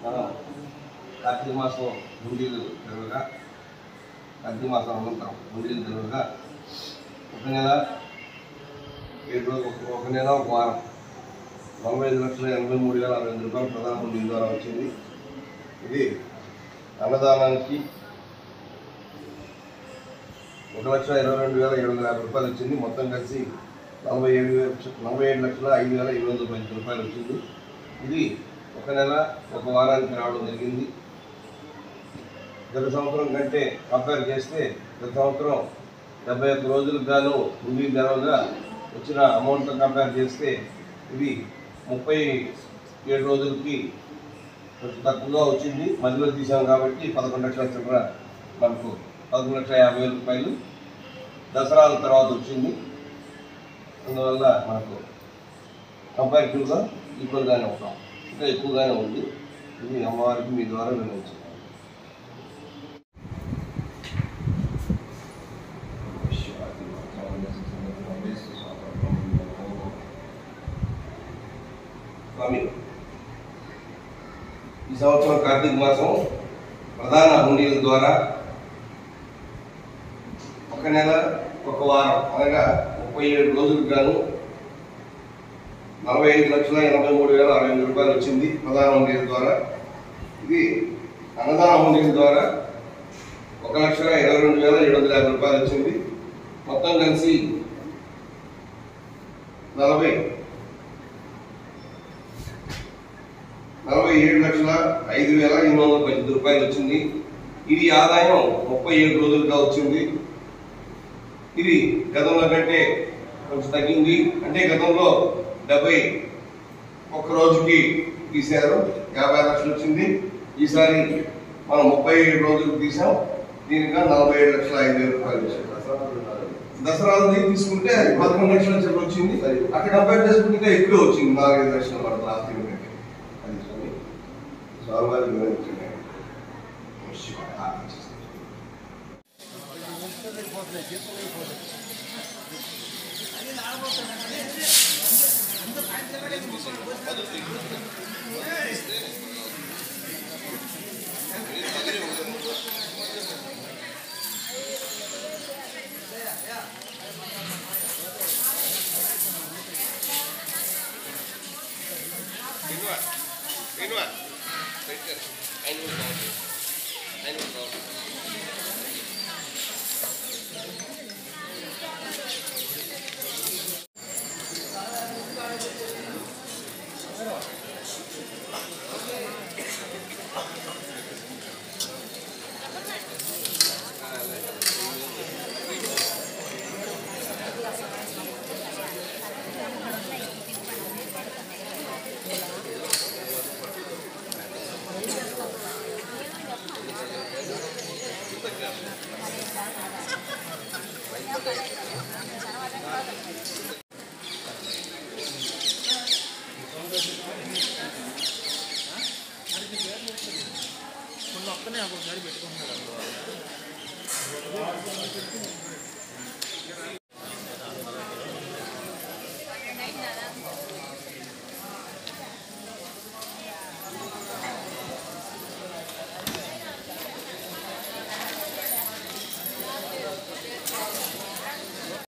మనం కార్తీక మాసం గుండీలు జరగగా కార్తీక మాసం అనంతరం గుండీలు జరగగా ఒక నెల 7 రోజులు ఒక నెల ఒక వారం 45,83,060 రూపాయలు ప్రధానమంత్రి ద్వారా వచ్చింది. ఇది అన్నదానానికి 1,22,750 రూపాయలు వచ్చింది. మొత్తం కలిసి 47,05,810 రూపాయలు వచ్చింది. ఇది ఒక నెల ఒక వారానికి రావడం జరిగింది. గత సంవత్సరం కంటే కంపేర్ చేస్తే గత సంవత్సరం 71 రోజులకు గాను గుండీ జరగగా వచ్చిన అమౌంట్తో కంపేర్ చేస్తే ఇది 37 రోజులకి కొంచెం తక్కువగా వచ్చింది. మధ్యలో తీసాం కాబట్టి 11 లక్షల చిల్లర మనకు 11,50,000 రూపాయలు దసరాల తర్వాత వచ్చింది. అందువల్ల మనకు కంపారిటివ్గా ఈక్వల్గానే ఉంటాం, ఇంకా ఎక్కువగానే ఉంది. ఇది అమ్మవారికి మీ ద్వారా వినియోగించాం. ఈ సంవత్సరం కార్తీక మాసం ప్రధాన హుండీల ద్వారా ఒక నెల ఒక వారం అనగా 37 రోజులకు గాను 45,83,060 రూపాయలు వచ్చింది ప్రధాన హుండీల ద్వారా. ఇది అన్నదాన హుండీల ద్వారా 1,22,750 రూపాయలు వచ్చింది. మొత్తం కలిసి 47,05,810 రూపాయలు వచ్చింది. ఇది ఆదాయం 37 రోజులుగా వచ్చింది. ఇది గతంలో కంటే కొంచెం తగ్గింది. అంటే గతంలో 71 రోజుకి తీశారు, 50 లక్షలు వచ్చింది. ఈసారి మనం 37 రోజులకు తీసాం, దీనిగా 47,05,000 రూపాయలు వచ్చాయి. దసరాలు తీసుకుంటే 11 లక్షల చిల్లర వచ్చింది. అక్కడ కంపేర్ చేసుకుంటే ఇంకా ఎక్కువ వచ్చింది, 4-5 లక్షల వరకు లాస్ట్ ఇయర్ కంటే. అది స్వామివారి వివరించండి. ఒక్కనే అప్పుడు పెట్టుకుంటున్నారు.